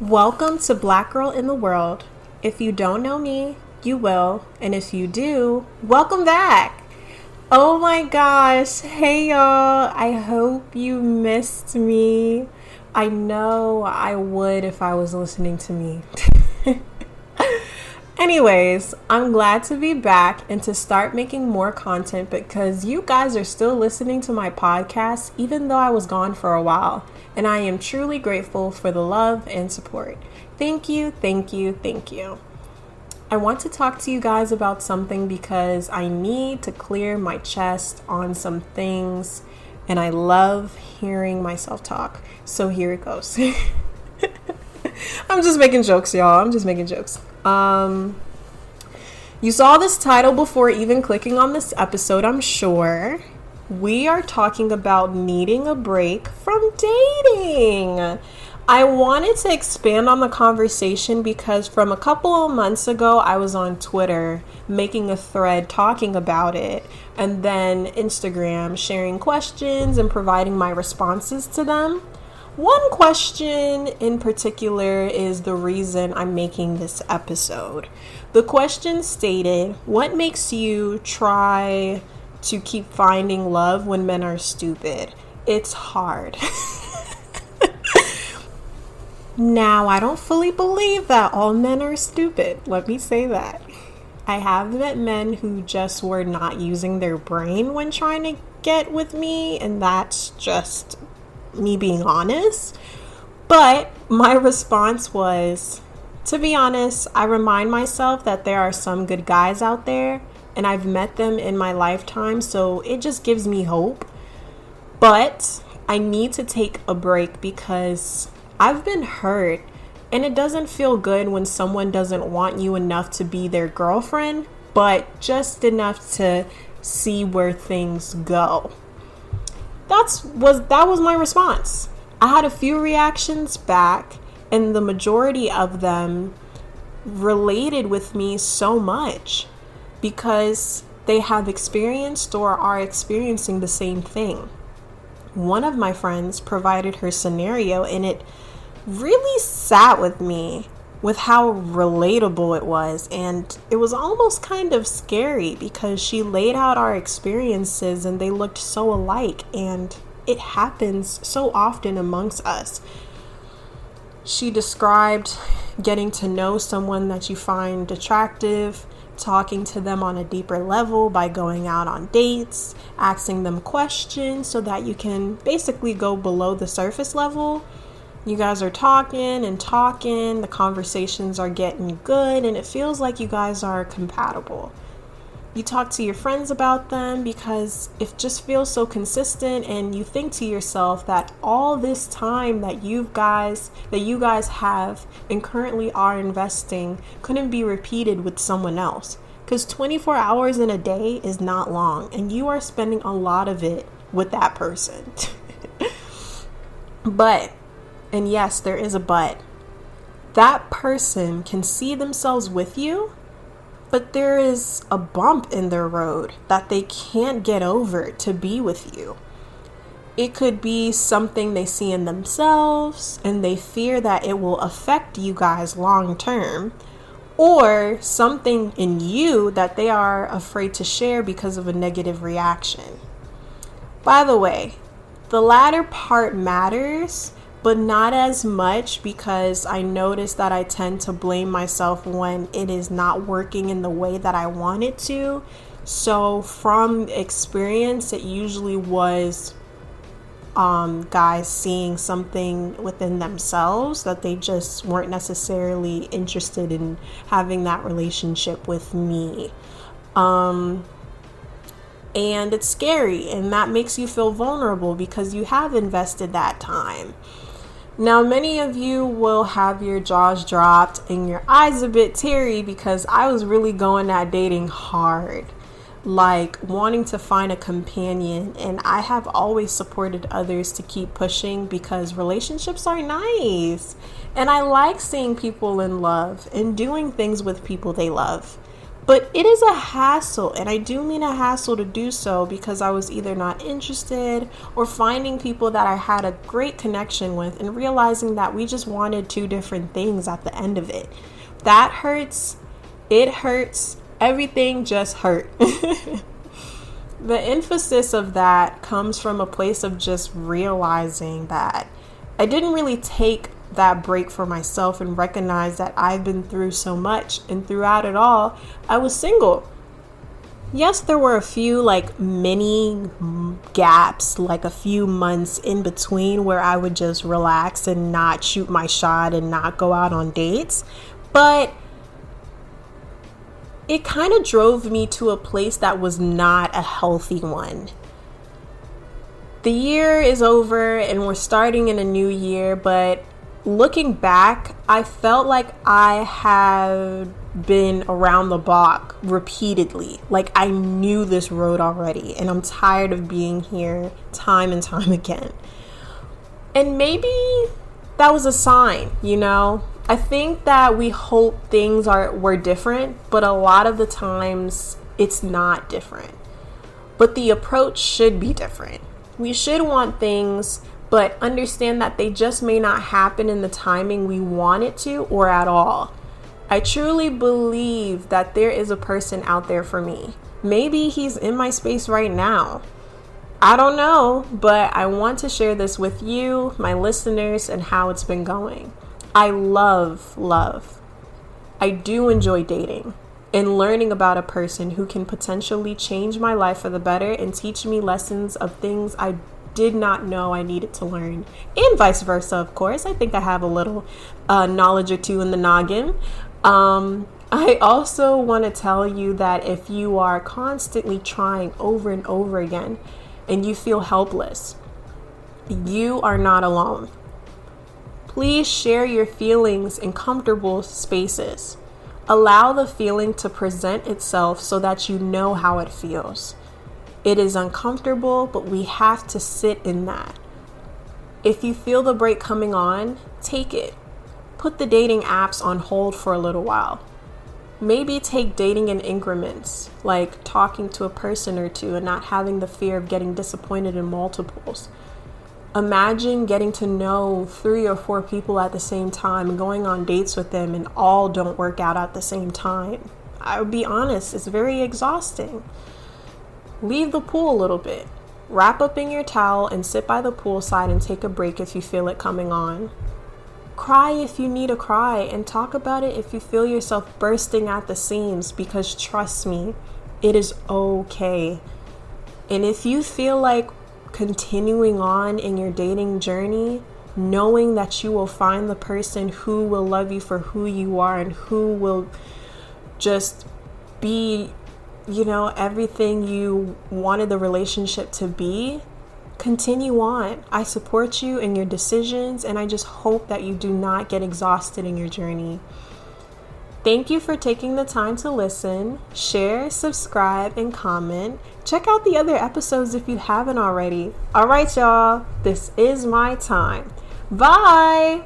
Welcome to Black Girl in the World. If you don't know me, you will. And if you do, welcome back. Oh my gosh. Hey y'all. I hope you missed me. I know I would if I was listening to me. Anyways, I'm glad to be back and to start making more content because you guys are still listening to my podcast even though I was gone for a while. And I am truly grateful for the love and support. Thank you, thank you, thank you. I want to talk to you guys about something because I need to clear my chest on some things and I love hearing myself talk. So here it goes. I'm just making jokes, y'all. I'm just making jokes. You saw this title before even clicking on this episode, I'm sure. We are talking about needing a break from dating. I wanted to expand on the conversation because from a couple of months ago, I was on Twitter making a thread talking about it, and then Instagram sharing questions and providing my responses to them. One question in particular is the reason I'm making this episode. The question stated, what makes you try to keep finding love when men are stupid? It's hard. Now, I don't fully believe that all men are stupid. Let me say that. I have met men who just were not using their brain when trying to get with me, and that's just me being honest. But my response was, to be honest, I remind myself that there are some good guys out there and I've met them in my lifetime, so it just gives me hope. But I need to take a break because I've been hurt and it doesn't feel good when someone doesn't want you enough to be their girlfriend, but just enough to see where things go. That was my response. I had a few reactions back, and the majority of them related with me so much because they have experienced or are experiencing the same thing. One of my friends provided her scenario, and it really sat with me with how relatable it was, and it was almost kind of scary because she laid out our experiences and they looked so alike, and it happens so often amongst us. She described getting to know someone that you find attractive, talking to them on a deeper level by going out on dates, asking them questions so that you can basically go below the surface level. You guys are talking, the conversations are getting good, and it feels like you guys are compatible. You talk to your friends about them because it just feels so consistent, and you think to yourself that all this time that you guys have and currently are investing couldn't be repeated with someone else. Because 24 hours in a day is not long, and you are spending a lot of it with that person. But, and yes, there is a but, that person can see themselves with you, but there is a bump in their road that they can't get over to be with you. It could be something they see in themselves and they fear that it will affect you guys long term, or something in you that they are afraid to share because of a negative reaction. By the way, the latter part matters, but not as much because I notice that I tend to blame myself when it is not working in the way that I want it to. So from experience, it usually was guys seeing something within themselves that they just weren't necessarily interested in having that relationship with me. And it's scary, and that makes you feel vulnerable because you have invested that time. Now, many of you will have your jaws dropped and your eyes a bit teary because I was really going at dating hard, like wanting to find a companion, and I have always supported others to keep pushing because relationships are nice, and I like seeing people in love and doing things with people they love. But it is a hassle, and I do mean a hassle to do so because I was either not interested or finding people that I had a great connection with and realizing that we just wanted two different things at the end of it. That hurts. It hurts. Everything just hurt. The emphasis of that comes from a place of just realizing that I didn't really take that break for myself and recognize that I've been through so much, and throughout it all, I was single. Yes, there were a few like mini gaps, like a few months in between where I would just relax and not shoot my shot and not go out on dates, but it kind of drove me to a place that was not a healthy one. The year is over and we're starting in a new year, but looking back, I felt like I had been around the block repeatedly. Like I knew this road already, and I'm tired of being here time and time again. And maybe that was a sign, you know? I think that we hope things were different, but a lot of the times it's not different. But the approach should be different. We should want things, but understand that they just may not happen in the timing we want it to or at all. I truly believe that there is a person out there for me. Maybe he's in my space right now. I don't know, but I want to share this with you, my listeners, and how it's been going. I love. I do enjoy dating and learning about a person who can potentially change my life for the better and teach me lessons of things I did not know I needed to learn, and vice versa, of course. I think I have a little knowledge or two in the noggin. I also want to tell you that if you are constantly trying over and over again and you feel helpless, you are not alone. Please share your feelings in comfortable spaces. Allow the feeling to present itself so that you know how it feels. It is uncomfortable, but we have to sit in that. If you feel the break coming on, take it. Put the dating apps on hold for a little while. Maybe take dating in increments, like talking to a person or two and not having the fear of getting disappointed in multiples. Imagine getting to know 3 or 4 people at the same time and going on dates with them and all don't work out at the same time. I would be honest, it's very exhausting. Leave the pool a little bit. Wrap up in your towel and sit by the poolside and take a break if you feel it coming on. Cry if you need to cry, and talk about it if you feel yourself bursting at the seams, because trust me, it is okay. And if you feel like continuing on in your dating journey, knowing that you will find the person who will love you for who you are and who will just be, you know, everything you wanted the relationship to be, continue on. I support you in your decisions, and I just hope that you do not get exhausted in your journey. Thank you for taking the time to listen, share, subscribe, and comment. Check out the other episodes if you haven't already. All right, y'all, this is my time. Bye.